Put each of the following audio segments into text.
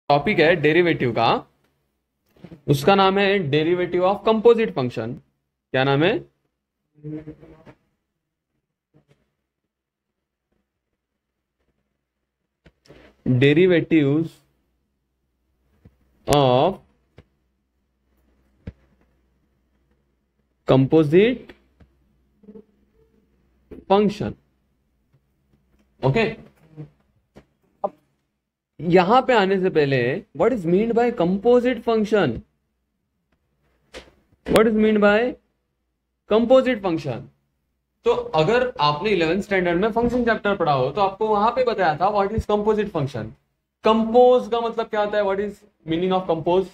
Topic है derivative का। उसका नाम है डेरिवेटिव ऑफ कंपोजिट फंक्शन। क्या नाम है? Derivatives of composite function. Okay, अब यहां पे आने से पहले what is mean by composite function? What is mean by composite function? तो अगर आपने 11th स्टैंडर्ड में फंक्शन चैप्टर पढ़ा हो तो आपको वहां पे बताया था what is composite function. Compose का मतलब क्या होता है? What is meaning of compose?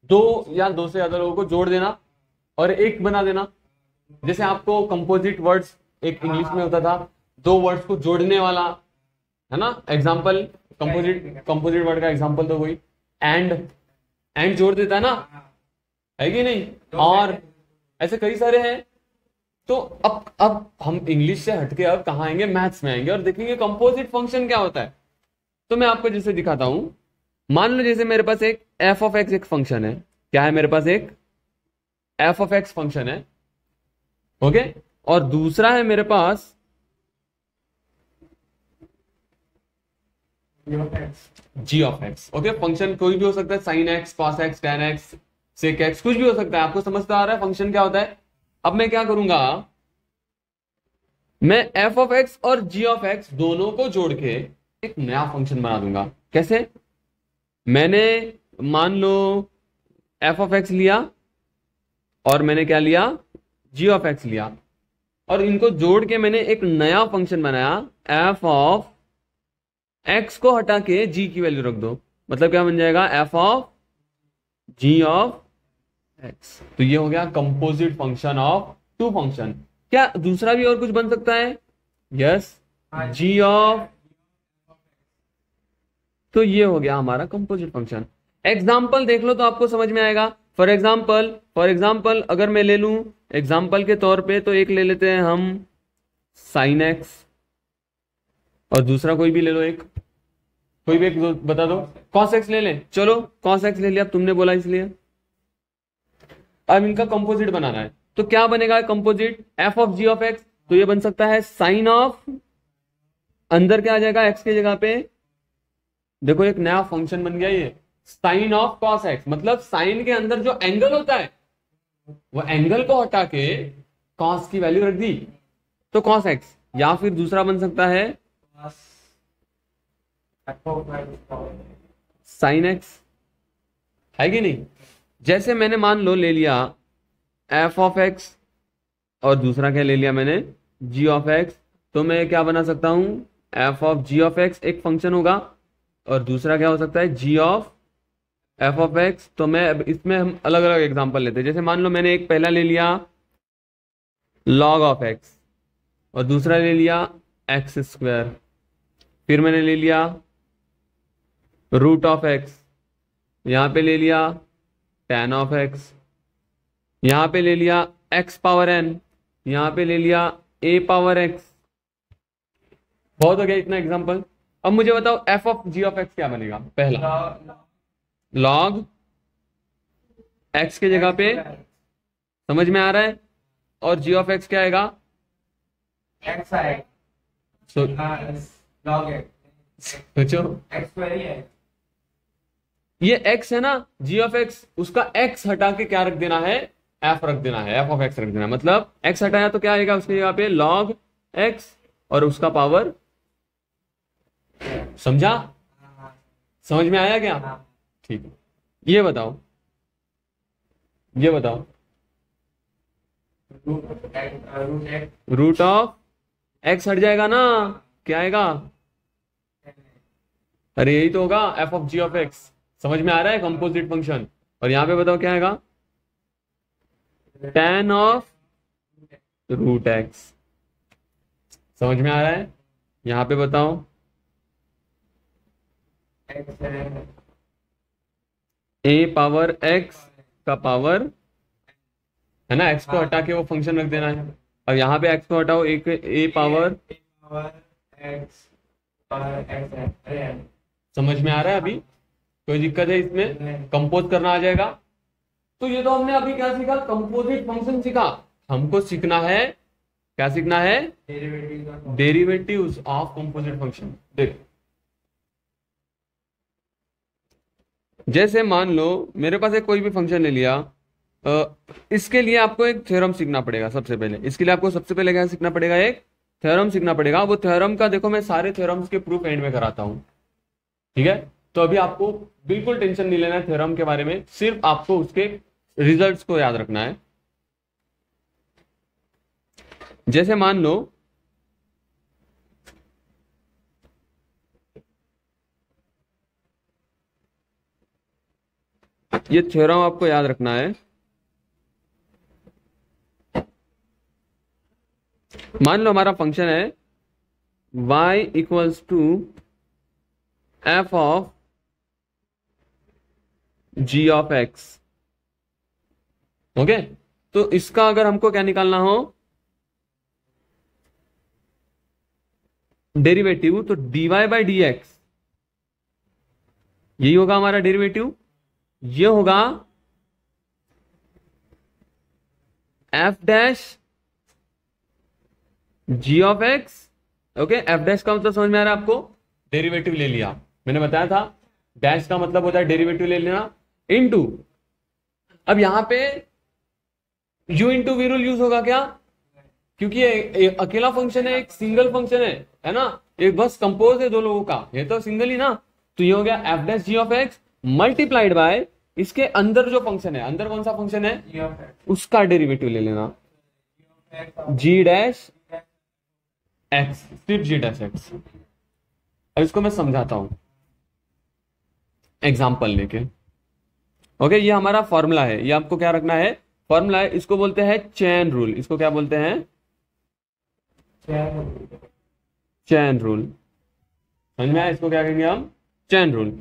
दो या दो से ज्यादा लोगों को जोड़ देना और एक बना देना। जैसे आपको कंपोजिट वर्ड्स एक इंग्लिश में होता था, दो वर्ड्स को जोड़ने वाला, है ना? एग्जाम्पल, कंपोजिट कंपोजिट वर्ड का एग्जाम्पल तो कोई एंड जोड़ देता है ना, है कि नहीं? और ऐसे कई सारे हैं। तो अब हम इंग्लिश से हटके अब कहाँ आएंगे? मैथ्स में आएंगे और देखेंगे कंपोजिट फंक्शन क्या होता है। तो मैं आपको जैसे दिखाता हूं, मान लो जैसे मेरे पास एक एफ ऑफ एक्स एक फंक्शन है। क्या है मेरे पास? एक एफ ऑफ एक्स फंक्शन है। ओके, और दूसरा है मेरे पास G of x. Okay, function कोई भी हो सकता है, sine X, cos X, tan X, sec X, कुछ भी हो सकता है। आपको समझ आ रहा है फंक्शन क्या होता है? अब मैं क्या करूंगा, मैं एफ ऑफ एक्स और जी ऑफ एक्स दोनों को जोड़ के एक नया फंक्शन बना दूंगा। कैसे? मैंने मान लो एफ ऑफ एक्स लिया और मैंने क्या लिया? जी ऑफ एक्स लिया, और इनको जोड़ के मैंने एक नया फंक्शन बनाया। एफ ऑफ एक्स को हटा के जी की वैल्यू रख दो, मतलब क्या बन जाएगा? F of ji of x. तो ये हो गया composite function of two function. क्या दूसरा भी और कुछ बन सकता है? Yes, G of. तो ये हो गया हमारा कंपोजिट फंक्शन। एग्जाम्पल देख लो तो आपको समझ में आएगा। फॉर एग्जाम्पल अगर मैं ले लूं एग्जाम्पल के तौर पे, तो एक ले लेते हैं हम साइन एक्स, और दूसरा कोई भी ले लो, एक कोई भी एक बता दो। कॉस एक्स ले लें, चलो कॉस एक्स ले लिया, तुमने बोला इसलिए। अब इनका कंपोजिट बनाना है, तो क्या बनेगा composite? F of ji of x. तो ये बन सकता है साइन ऑफ, अंदर क्या आ जाएगा एक्स की जगह पे? देखो एक नया फंक्शन बन गया ये, साइन ऑफ कॉस एक्स। मतलब साइन के अंदर जो एंगल होता है वो एंगल को हटा के कॉस की वैल्यू रख दी, तो कॉस एक्स। या फिर दूसरा बन सकता है साइन एक्स, है कि नहीं? जैसे मैंने मान लो ले लिया एफ ऑफ एक्स और दूसरा क्या ले लिया मैंने? G of x. तो मैं क्या बना सकता हूं? F of ji of X एक फंक्शन होगा, और दूसरा क्या हो सकता है? G of F of x. तो मैं अब इसमें हम अलग अलग एग्जांपल लेते हैं। जैसे मान लो मैंने एक पहला ले लिया लॉग ऑफ एक्स, और दूसरा ले लिया एक्स स्क्वायर, फिर मैंने ले लिया रूट ऑफ एक्स, यहां पे ले लिया टेन ऑफ एक्स, यहां पे ले लिया एक्स पावर एन, यहां पे ले लिया ए पावर एक्स। बहुत हो गया इतना एग्जांपल। अब मुझे बताओ F of ji of x क्या बनेगा? पहला लॉग एक्स की जगह पे, समझ में आ रहा है? और जी ऑफ एक्स क्या आएगा? एक्स आएगा, सो लॉग एक्स, सोचो, एक्स स्क्वायर ही है। ये एक्स है ना, जी ऑफ एक्स, उसका एक्स हटा के क्या रख देना है? एफ रख देना है, एफ ऑफ एक्स रख देना है। मतलब एक्स हटाया तो क्या आएगा उसकी जगह पे? लॉग एक्स और उसका पावर। समझा? समझ में आया क्या? ठीक है, ये बताओ, ये बताओ। रूट ऑफ एक्स हट जाएगा ना, क्या आएगा? अरे यही तो होगा F of ji of X. समझ में आ रहा है? Composite function. और यहां पे बताओ क्या आएगा? Tan of root X. समझ में आ रहा है? यहां पे बताओ ए पावर एक्स का पावर, है ना? एक्स को हटा के वो फंक्शन रख देना है। अब यहाँ पे एक्स को हटाओ, एक ए पावर एक्स, समझ में आ रहा है अभी? कोई दिक्कत है इसमें? कंपोज करना आ जाएगा। तो ये तो हमने अभी क्या सीखा? कंपोजिट फंक्शन सीखा। हमको सीखना है, क्या सीखना है? Derivatives of composite function. देख, जैसे मान लो मेरे पास एक कोई भी फंक्शन ले लिया, इसके लिए आपको एक थ्योरम सीखना पड़ेगा सबसे पहले। इसके लिए आपको सबसे पहले क्या सीखना पड़ेगा? एक थ्योरम सीखना पड़ेगा। वो थ्योरम का देखो, मैं सारे थ्योरम्स के प्रूफ एंड में कराता हूं, ठीक है? तो अभी आपको बिल्कुल टेंशन नहीं लेना है थ्योरम के बारे में, सिर्फ आपको उसके रिजल्ट्स को याद रखना है। जैसे मान लो ये थ्योरम आपको याद रखना है। मान लो हमारा फंक्शन है y equals to f of g of x। Okay, तो इसका अगर हमको क्या निकालना हो डेरिवेटिव, तो dy बाई डी एक्स, यही होगा हमारा डेरिवेटिव। ये होगा f dash g of x. Okay, f dash का मतलब समझ में आ रहा है आपको? डेरिवेटिव ले लिया, मैंने बताया था डैश का मतलब होता है डेरिवेटिव ले लेना, इनटू, अब यहां पे u into v rule use होगा क्या? क्योंकि ये अकेला फंक्शन है, एक सिंगल फंक्शन है ना? एक बस कंपोज है दो लोगों का, ये तो सिंगल ही ना। तो ये हो गया f dash g of x multiplied by इसके अंदर जो फंक्शन है, अंदर कौन सा फंक्शन है, उसका डेरिवेटिव ले लेना, जी डैश एक्स, सिर्फ जी डैश एक्स। अब इसको मैं समझाता हूं एग्जाम्पल लेके। ओके, ये हमारा फॉर्मूला है, ये आपको क्या रखना है? फॉर्मूला है, इसको बोलते हैं चेन रूल। इसको क्या बोलते हैं? Chain rule. समझ में आया? इसको क्या कहेंगे हम? Chain rule.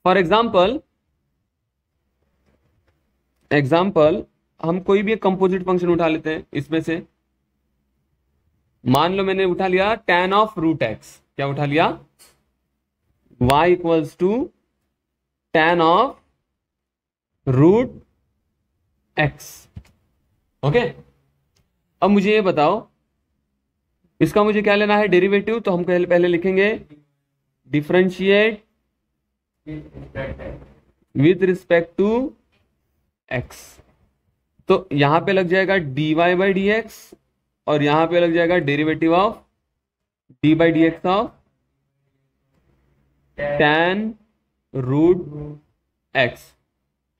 फॉर एग्जाम्पल हम कोई भी एक कंपोजिट फंक्शन उठा लेते हैं इसमें से। मान लो मैंने उठा लिया tan ऑफ रूट एक्स। क्या उठा लिया? y equals to tan of root x. Okay, अब मुझे ये बताओ, इसका मुझे क्या लेना है? डेरिवेटिव। तो हम पहले लिखेंगे differentiate with respect to x. तो यहां पे लग जाएगा dy बाई डी एक्स, और यहां पे लग जाएगा derivative of d by d x of tan root x.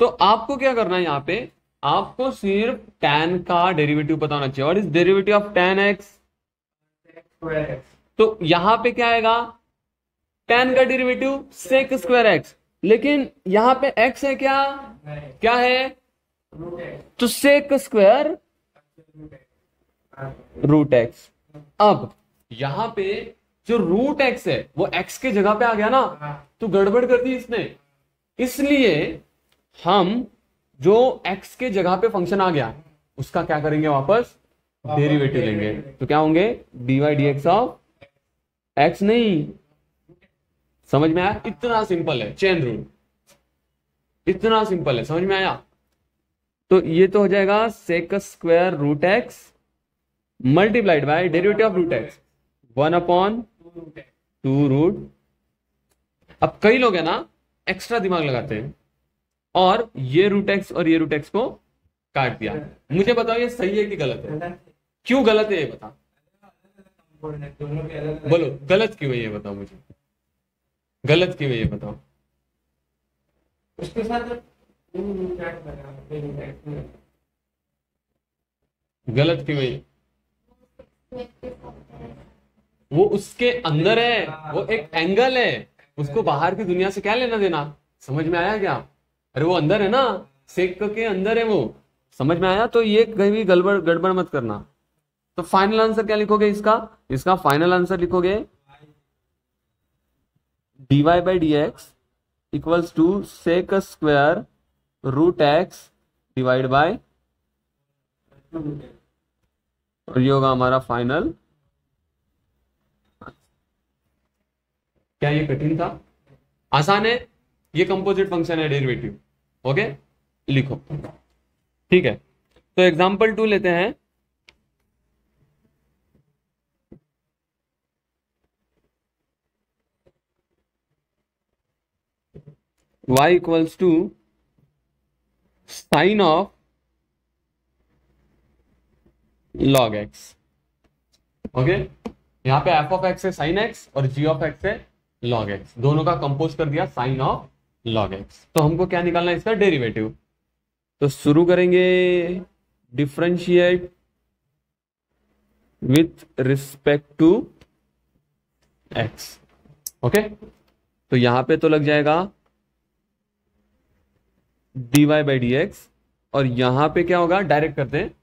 तो आपको क्या करना है यहां पे? आपको सिर्फ tan का डेरिवेटिव पता होना चाहिए। और इस डेरिवेटिव ऑफ tan x, तो यहां पे क्या आएगा? tan का डेरिवेटिव sec स्क्वायर एक्स, लेकिन यहां पे x है क्या? क्या है? तो sec स्क्वायर रूट एक्स। अब यहां पे जो रूट एक्स है वो x के जगह पे आ गया ना, तो गड़बड़ कर दी इसने। इसलिए हम जो x के जगह पे फंक्शन आ गया उसका क्या करेंगे? वापस डेरिवेटिव लेंगे। तो क्या होंगे? D y d x of x. नहीं, समझ में आया? इतना सिंपल है चेन रूल, इतना सिंपल है, समझ में आया? तो ये तो हो जाएगा sec square root x multiplied by derivative of root x 1/2 root. अब कई लोग है ना एक्स्ट्रा दिमाग लगाते हैं और ये रूट एक्स और ये रूट एक्स को काट दिया। मुझे बताओ ये सही है कि गलत है? क्यों गलत है ये बता, बोलो गलत क्यों है ये बताओ मुझे, गलत क्यों है ये बताओ। उसके साथ गलत क्यों है? वो उसके अंदर है, वो एक एंगल है, उसको बाहर की दुनिया से क्या लेना देना? समझ में आया क्या? अरे वो अंदर है ना, सेक के अंदर है वो, समझ में आया? तो ये कहीं भी गड़बड़ मत करना। तो फाइनल आंसर क्या लिखोगे इसका? इसका फाइनल आंसर लिखोगे dy by d x equals to sec square root x divide by, और ये होगा हमारा फाइनल। क्या ये कठिन था? आसान है? ये कंपोजिट फंक्शन है डेरिवेटिव। ओके, लिखो। ठीक है, तो एग्जांपल 2 लेते हैं। y equals to sine of log x। Okay, यहाँ पे f ऑफ x है साइन x और g ऑफ x है log x, दोनों का कंपोज कर दिया साइन ऑफ log x। तो हमको क्या निकालना है, इसका डेरिवेटिव। तो शुरू करेंगे differentiate with respect to x। Okay, तो यहां पे तो लग जाएगा dy बाई डी एक्स, और यहां पे क्या होगा, डायरेक्ट करते हैं।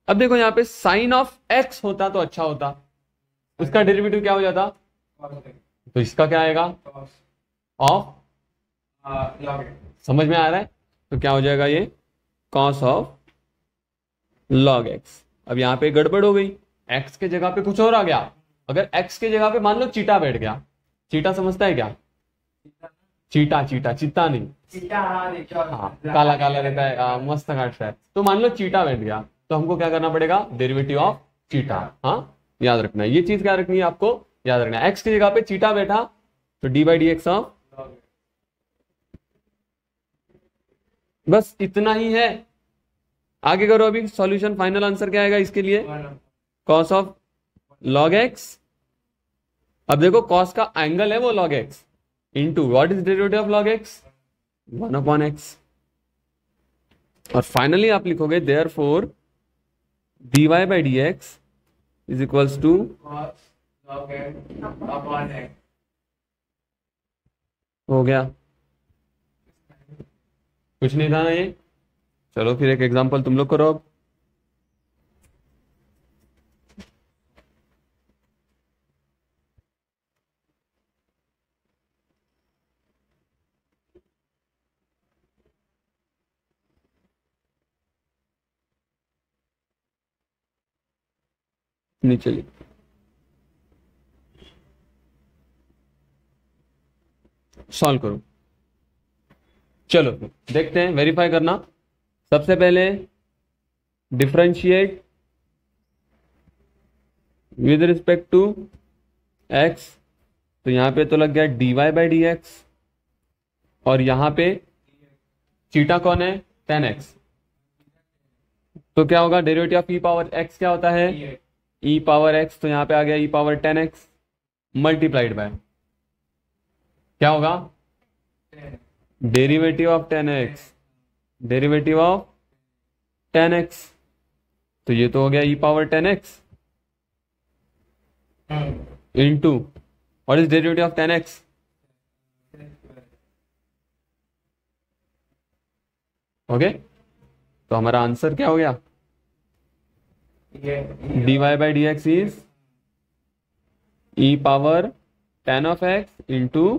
अब देखो यहाँ पे साइन ऑफ x होता तो अच्छा होता, उसका डेरिवेटिव क्या हो जाता, तो इसका क्या आएगा, ऑफ, समझ में आ रहा है, तो क्या हो जाएगा ये कॉस ऑफ log x। अब यहाँ पे गड़बड़ हो गई, x के जगह पे कुछ और आ गया। अगर x के जगह पे मान लो चीटा बैठ गया, चीटा समझता है क्या, चीटा चीटा चित्ता नहीं, हाँ काला काला रहता है, मस्त काटता है, तो मान लो चीटा बैठ गया, तो हमको क्या करना पड़ेगा, डेरिवेटिव ऑफ चीटा। हाँ, याद रखना है ये चीज, क्या रखनी है आपको, याद रखना है x की जगह पे चीटा बैठा तो D by d x of, बस इतना ही है। आगे करो, अभी सॉल्यूशन, फाइनल आंसर क्या आएगा इसके लिए, कॉस ऑफ log x। अब देखो कॉस का एंगल है वो log x, into what is derivative of log x, 1 upon x। और फाइनली आप लिखोगे therefore dy by d x is equals to, हो गया, कुछ नहीं था ना ये। चलो फिर एक एग्जांपल तुम लोग करो अब। नीचे लिख, सॉल्व करो। चलो देखते हैं, वेरीफाई करना। सबसे पहले differentiate with respect to x, तो यहां पे तो लग गया dy बाई डी एक्स, और यहां पे चीटा कौन है, tan x, तो क्या होगा, derivative of e power x क्या होता है, e पावर x, तो यहां पे आ गया e power tan x multiplied by क्या होगा, derivative of tan x, derivative of tan x, तो ये तो हो गया e power tan x into what is derivative of tan x, okay. तो हमारा आंसर क्या हो गया, dy by d x is e power tan of x into,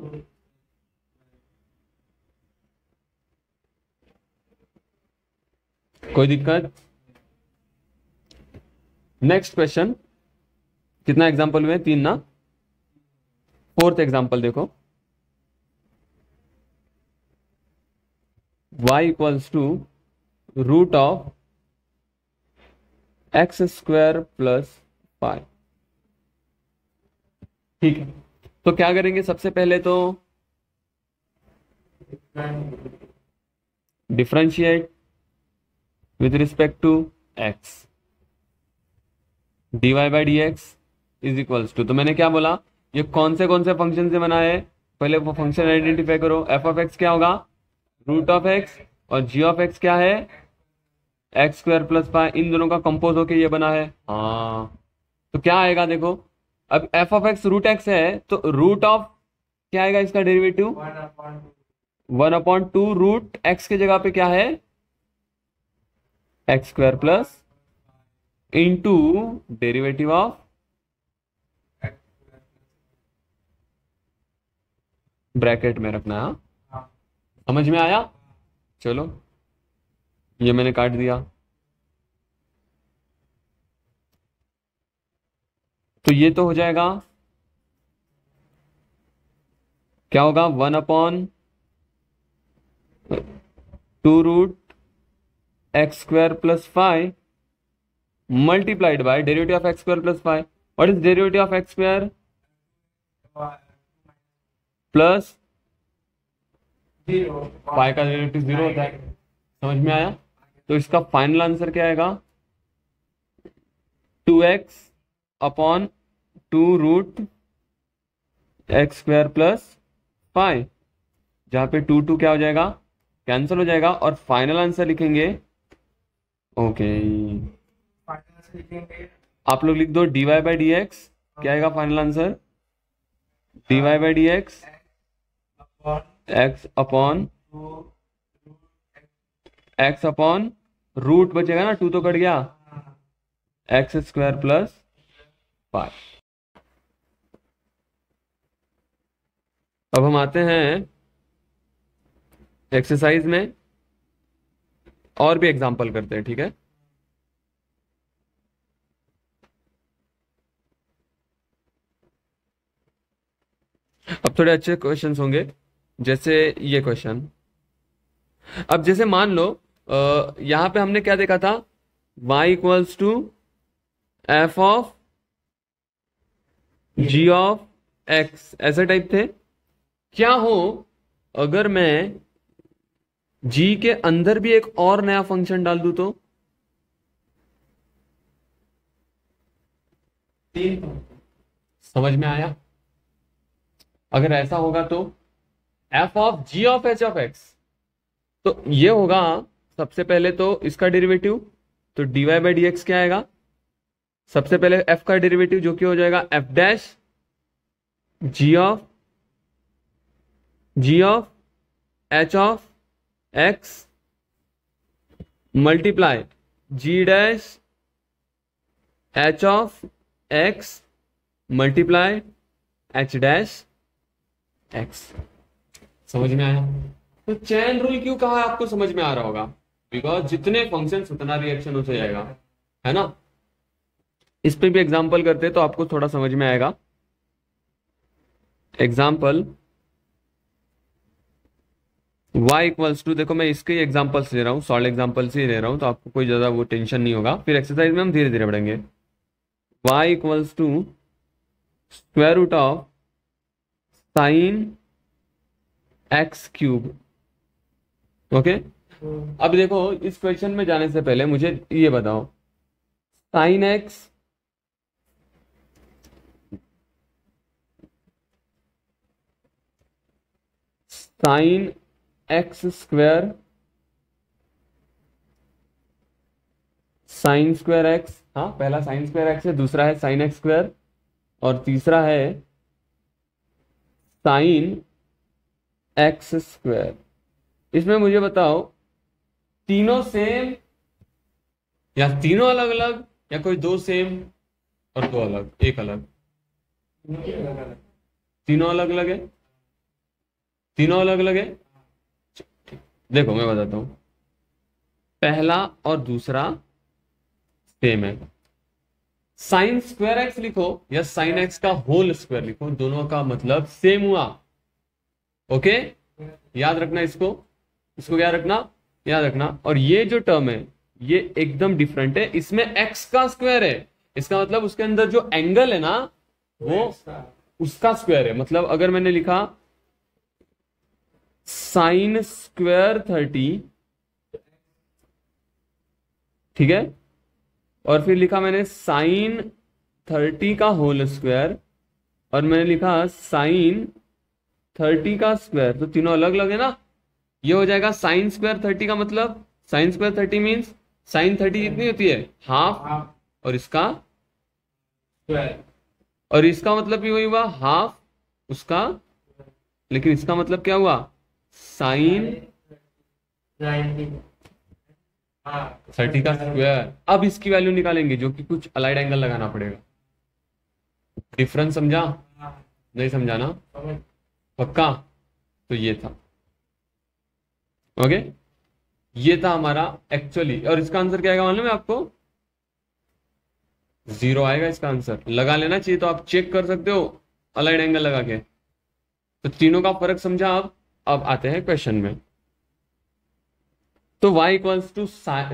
कोई दिक्कत। नेक्स्ट क्वेश्चन, कितना एग्जांपल हुए, 3 ना, 4th एग्जांपल देखो, y equals to root of x square plus 5। ठीक है, तो क्या करेंगे, सबसे पहले तो differentiate with respect to x, dy by d x is equals to, तो मैंने क्या बोला, ये कौन से फंक्शन से बना है, पहले वो फंक्शन आइडेंटिफाई करो। f ऑफ x क्या होगा, रूट ऑफ x, और g ऑफ x क्या है, एक्स स्क्वायर प्लस 5, इन दोनों का कंपोज होके ये बना है। हाँ, तो क्या आएगा देखो, अब f of x root x है, तो रूट ऑफ क्या आएगा इसका डेरिवेटिव, 1/2 रूट x के जगह पे क्या है, x square plus into derivative of, bracket में रखना है। हाँ? समझ में आया, चलो ये मैंने काट दिया, तो ये तो हो जाएगा, क्या होगा, 1/2 2 root x square plus 5 multiplied by derivative of x square plus 5। What is derivative of x square? Plus 5 का डेरिवेटिव 0 होता है। समझ में आया? तो इसका फाइनल आंसर क्या आएगा? 2x upon 2 root x square plus 5, जहां पे 2 क्या हो जाएगा? कैंसिल हो जाएगा और फाइनल आंसर लिखेंगे। ओके, आप लोग लिख दो dy बाई डी एक्स। क्या आएगा final answer? dy by d x x upon root बचेगा ना, 2 तो कट गया, एक्स स्क्वायर प्लस 5। अब हम आते हैं एक्सरसाइज में, और भी एग्जांपल करते हैं, ठीक है? अब थोड़े अच्छे क्वेश्चंस होंगे, जैसे ये क्वेश्चन। अब जैसे मान लो यहां पे हमने क्या देखा था? y equals to f of ji of x, ऐसे टाइप थे। क्या हो अगर मैं g के अंदर भी एक और नया फंक्शन डाल दूं तो? समझ में आया? अगर ऐसा होगा तो f of ji of h of x, तो ये होगा सबसे पहले तो इसका डेरिवेटिव, तो dy बाई डी एक्स क्या आएगा? सबसे पहले f का डेरिवेटिव जो कि हो जाएगा f dash g of h of x multiply g dash h of x multiply h dash x। समझ में आया? तो चेन रूल क्यों कहा है? आपको समझ में आ रहा होगा, बिकॉज जितने फंक्शंस उतना रिएक्शन हो जाएगा, है ना? इस पे भी एग्जांपल करते हैं तो आपको थोड़ा समझ में आएगा। एग्जांपल y इक्वल्स टू, देखो मैं इसके एग्जांपल्स ले रहा हूँ, सॉलिड एग्जांपल्स ही ले रहा हूँ, तो आपको कोई ज्यादा वो टेंशन नहीं होगा। फिर एक्सरसाइज में हम धीरे धीरे बढ़ेंगे। y equals to square root of sine x cube. Okay, अब देखो इस क्वेश्चन में जाने से पहले मुझे ये बताओ, sine x square sine square x, हाँ पहला साइन स्क्वायर एक्स है, दूसरा है साइन एक्स स्क्वायर, और तीसरा है साइन एक्स स्क्वायर। इसमें मुझे बताओ तीनों सेम या तीनों अलग अलग, या कोई दो सेम और दो अलग, एक अलग? तीनों अलग अलग है, तीनों अलग अलग है। ठीक, देखो मैं बताता हूं, पहला और दूसरा सेम है। साइन स्क्वायर एक्स लिखो या साइन एक्स का होल स्क्वायर लिखो, दोनों का मतलब सेम हुआ। ओके, याद रखना इसको, इसको क्या रखना, याद रखना। और ये जो टर्म है ये एकदम डिफरेंट है, इसमें एक्स का स्क्वायर है, इसका मतलब उसके अंदर जो एंगल है ना वो उसका स्क्वायर है। मतलब अगर मैंने लिखा साइन स्क्वायर 30, ठीक है, और फिर लिखा मैंने साइन 30 का होल स्क्वायर, और मैंने लिखा साइन 30 का स्क्वायर, तो तीनों अलग अलग है ना। ये हो जाएगा साइन स्क्वायर 30 का मतलब, साइन स्क्वायर 30 मीन्स साइन 30 कितनी होती है? हाफ, और इसका स्क्वायर, और इसका मतलब भी वही हुआ हाफ उसका, लेकिन इसका मतलब क्या हुआ? साइन 30 का स्क्वायर। अब इसकी वैल्यू निकालेंगे, जो कि कुछ अलाइड एंगल लगाना पड़ेगा। डिफरेंस समझा? नहीं समझा ना? पक्का? तो ये था, ओके, ये था हमारा एक्चुअली। और इसका आंसर क्या आएगा मालूम है आपको? 0 आएगा इसका आंसर। लगा लेना चाहिए तो आप चेक कर सकते हो अलाइड एंगल लगा के। तो तीनों का फर्क समझा। अब आते हैं क्वेश्चन में। तो y equals to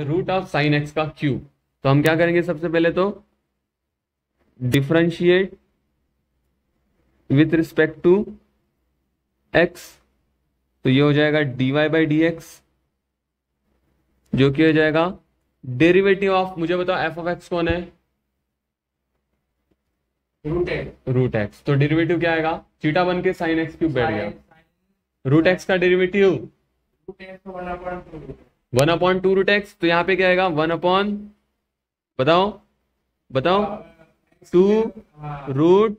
root of sine x का क्यूब। तो हम क्या करेंगे सबसे पहले तो differentiate with respect to x। तो ये हो जाएगा dy बाई डी एक्स, जो कि हो जाएगा डेरिवेटिव ऑफ, मुझे बताओ एफ ऑफ एक्स कौन है? Root x. तो डेरिवेटिव क्या आएगा? थीटा बन के साइन एक्स क्यूब बैठ गया। रूट एक्स का डेरिवेटिव 1/2 रूट एक्स। तो यहाँ पे क्या आएगा? 1/, बताओ बताओ, 2 रूट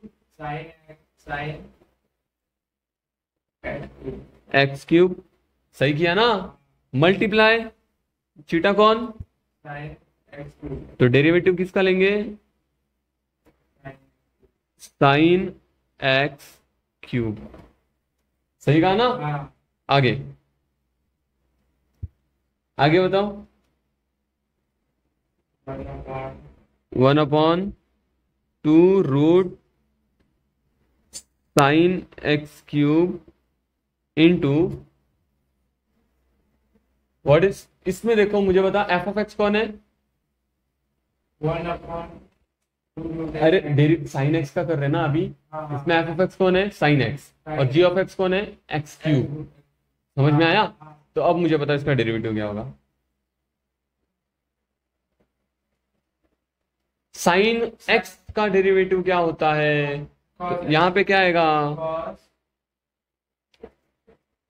एक्स क्यूब। सही किया ना? मल्टीप्लाई थीटा कौन? तो डेरिवेटिव किसका लेंगे? Sine x cube. सही कहा ना? आगे आगे बताओ। 1/2 root sine x cube into what is, इसमें देखो मुझे बता एफ ऑफ एक्स कौन है? अरे साइन एक्स का कर रहे हैं ना अभी। इसमें एफ ऑफ एक्स कौन है? Sine x. और जी ऑफ एक्स कौन है? X cube. समझ में आया? तो अब मुझे पता इसका डेरिवेटिव क्या होगा। साइन एक्स का डेरिवेटिव क्या होता है? तो यहाँ पे क्या आएगा?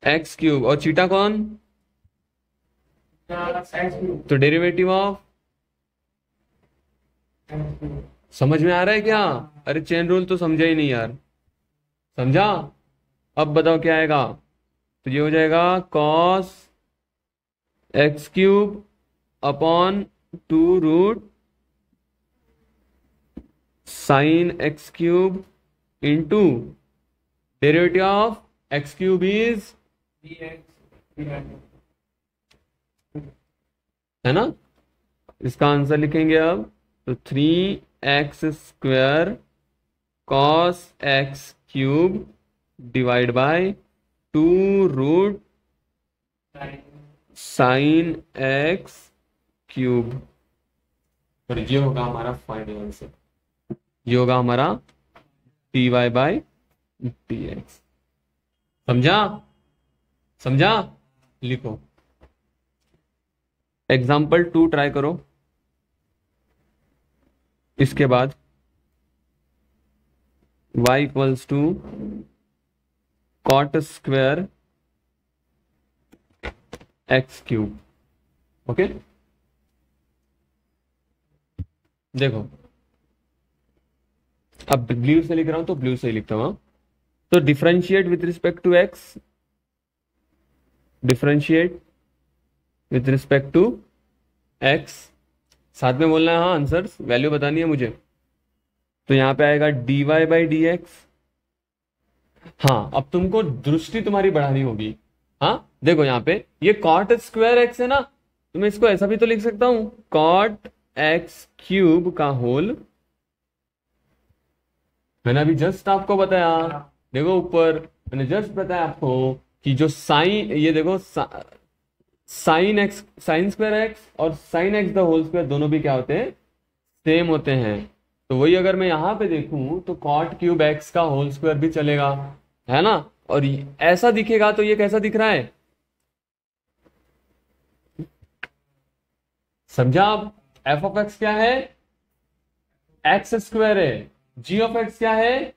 X cube. और चीटा कौन? तो डेरिवेटिव ऑफ, समझ में आ रहा है क्या? अरे चेन रूल तो समझा ही नहीं यार। समझा? अब बताओ क्या आएगा? तो ये हो जाएगा cos x cube upon 2 root sine x cube into derivative of x cube is, है ना? इसका आंसर लिखेंगे अब। तो 3x² cos x cube divide by 2 root sine x cube. और ये होगा हमारा फाइनल आंसर। ये होगा हमारा dy बाई dx। समझा? समझा? लिखो एग्जाम्पल 2 ट्राई करो। इसके बाद y equals to cot square x cube. Okay, देखो अब ब्लू से लिख रहा हूं तो ब्लू से ही लिखता हूं। तो differentiate with respect to x, differentiate with respect to x, साथ में बोलना है हाँ आंसर्स, वैल्यू बतानी है मुझे। तो यहां पे आएगा dy बाई डी एक्स। हाँ, अब तुमको दृष्टि तुम्हारी बढ़ानी होगी। हाँ देखो यहाँ पे ये कॉट स्क्वायर एक्स है ना, तो मैं इसको ऐसा भी तो लिख सकता हूं, कॉट एक्स क्यूब का होल। मैंने अभी जस्ट आपको बताया, देखो ऊपर मैंने जस्ट बताया आपको कि जो साइन, ये देखो sine x, sine square x और sine x the whole square दोनों भी क्या होते हैं? सेम होते हैं। तो वही अगर मैं यहां पे देखूं तो कॉट क्यूब एक्स का होल स्क्वायर भी चलेगा, है ना? और ऐसा दिखेगा तो ये कैसा दिख रहा है? समझा? आप एफ ऑफ एक्स क्या है? एक्स स्क्वायर है। जी ऑफ एक्स क्या है?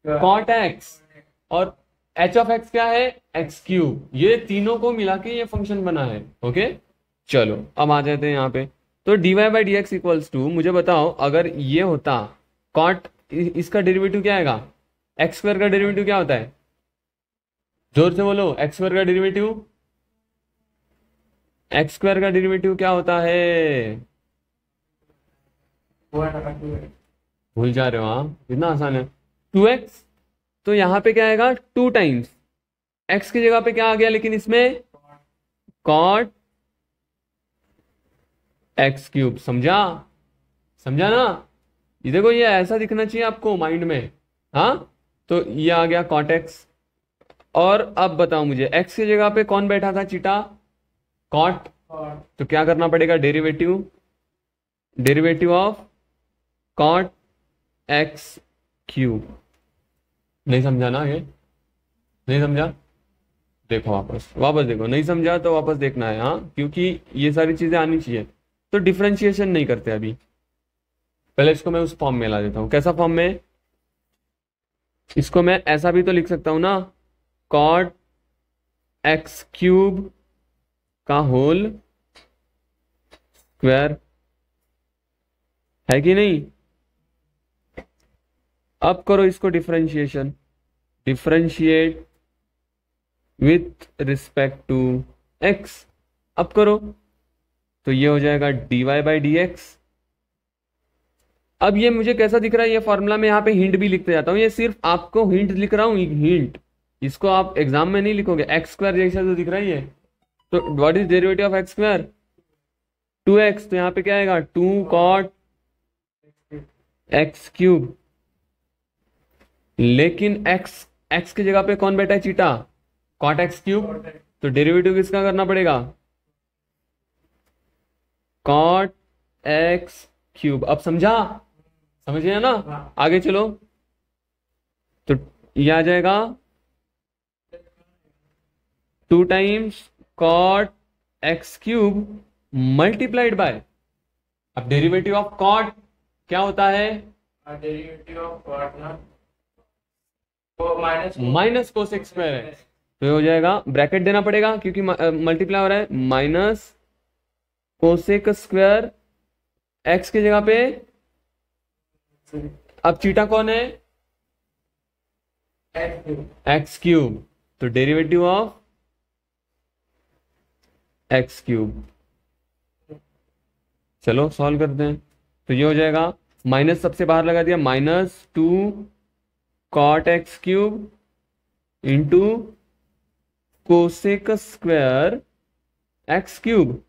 Cot x. और एच ऑफ एक्स क्या है? X cube. ये तीनों को मिला के ये फंक्शन बना है। ओके चलो अब आ जाते हैं यहाँ पे। तो dy by d x equals to, मुझे बताओ अगर ये होता कॉट, इसका डेरिवेटिव क्या आएगा? एक्स स्क्वायर का डेरिवेटिव क्या होता है? जोर से बोलो, एक्स स्क्वायर का डेरिवेटिव, एक्स स्क्वायर का डेरिवेटिव क्या होता है? भूल जा रहे हो? हाँ इतना आसान है, 2x। तो यहां पे क्या आएगा? 2 टाइम्स x की जगह पे क्या आ गया लेकिन इसमें? Cot x cube. समझा? समझा ना? ये देखो ये ऐसा दिखना चाहिए आपको माइंड में। हाँ तो ये आ गया कॉट एक्स। और अब बताओ मुझे x की जगह पे कौन बैठा था? चीटा। कॉट, और तो क्या करना पड़ेगा, derivative of cot x cube. नहीं समझा ना ये, नहीं समझा, देखो वापस वापस देखो, नहीं समझा तो वापस देखना है, हाँ, क्योंकि ये सारी चीजें आनी चाहिए। तो डिफरेंशिएशन नहीं करते अभी, पहले इसको मैं उस फॉर्म में ला देता हूं। कैसा फॉर्म में, इसको मैं ऐसा भी तो लिख सकता हूं ना, कॉट एक्स क्यूब का होल स्क्वायर, है कि नहीं। अब करो इसको differentiation, differentiate with respect to x. अब करो तो ये हो जाएगा dy/dx। अब ये मुझे कैसा दिख रहा है, ये फॉर्मूला में यहाँ पे हिंट भी लिखते जाता हूँ, ये सिर्फ आपको हिंट लिख रहा हूँ, हिंट, इसको आप एग्जाम में नहीं लिखोगे। एक्स स्क्वायर जैसा तो दिख रहा है ये, तो what is derivative of x square, 2x, तो यहाँ पे क्या आएगा, 2 कॉट एक्स क्यूब। लेकिन x की जगह पे कौन बैठा है, चीटा, कॉट एक्स क्यूब, तो डेरिवेटिव किसका करना पड़ेगा, कॉट एक्स क्यूब। अब समझा, समझ गया ना, आगे चलो, तो ये आ जाएगा 2 times cot x cube multiplied by, अब डेरिवेटिव ऑफ कॉट क्या होता है, डेरिवेटिव ऑफ कॉट ना माइनस कोसेक स्क्वायर है, तो ये हो जाएगा, ब्रैकेट देना पड़ेगा क्योंकि मल्टीप्लाई हो रहा है, माइनस कोसेक स्क्वायर एक्स की जगह पे, अब चीटा कौन है, एक्स क्यूब, तो डेरिवेटिव ऑफ एक्स क्यूब। चलो सॉल्व करते हैं, तो ये हो जाएगा, माइनस सबसे बाहर लगा दिया, -2 cot x cube into cosec square x cube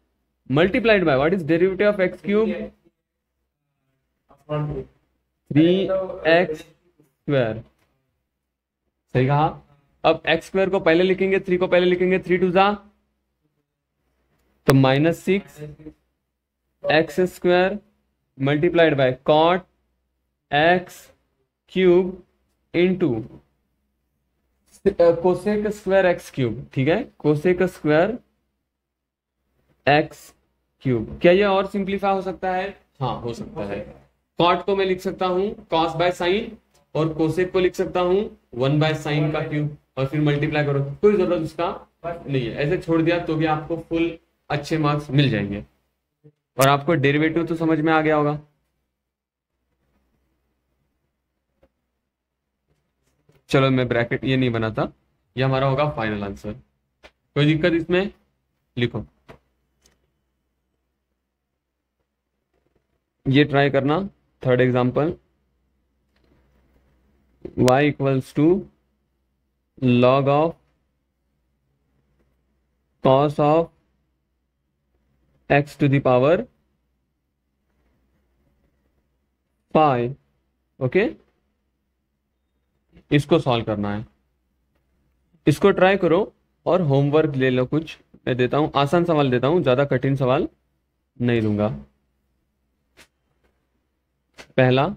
multiplied by what is derivative of x cube, 3x square, सही कहा। अब एक्स स्क्वायर को पहले लिखेंगे, 3 को पहले लिखेंगे, 3 2 जा, तो -6 x square multiplied by cot x cube into cosec square x cube, ठीक है, कोसेक स्क्वायर एक्स क्यूब। क्या ये और सिंप्लीफाई हो सकता है, हाँ हो सकता है। कॉट को मैं लिख सकता हूं कॉस बाय साइन, और कोसेक को लिख सकता हूं 1 बाय साइन का क्यूब, और फिर मल्टीप्लाई करो, कोई जरूरत उसका नहीं है, ऐसे छोड़ दिया तो भी आपको फुल अच्छे मार्क्स मिल जाएंगे। और आपको डेरिवेटिव तो समझ में आ गया होगा। चलो मैं ब्रैकेट ये नहीं बनाता, ये हमारा होगा फाइनल आंसर, कोई दिक्कत इसमें, लिखो, ये ट्राई करना। Third example, y equals to log of cos of x to the power pi, okay, इसको सॉल्व करना है, इसको ट्राई करो और होमवर्क ले लो कुछ, मैं देता हूं आसान सवाल देता हूं, ज्यादा कठिन सवाल नहीं दूंगा। पहला,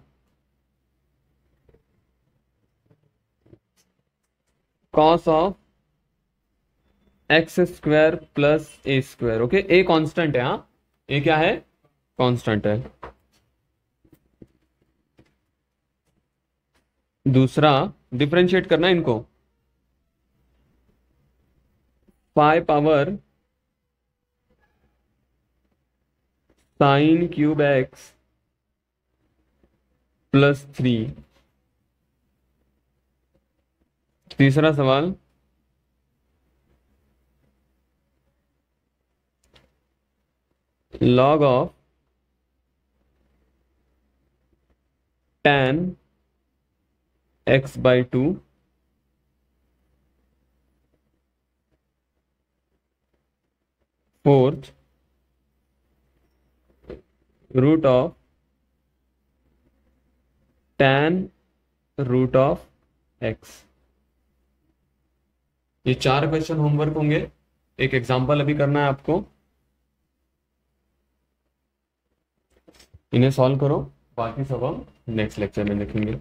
cos of x square plus A square, okay, a constant है, हाँ ए क्या है, कांस्टेंट है। दूसरा, डिफरेंशिएट करना इनको, pi power sine cube x +3। तीसरा सवाल, log of tan x/2 fourth root of tan root of x। ये 4 क्वेश्चन होमवर्क होंगे, एक एग्जाम्पल अभी करना है आपको, इन्हें सॉल्व करो, बाकी सब हम नेक्स्ट लेक्चर में देखेंगे।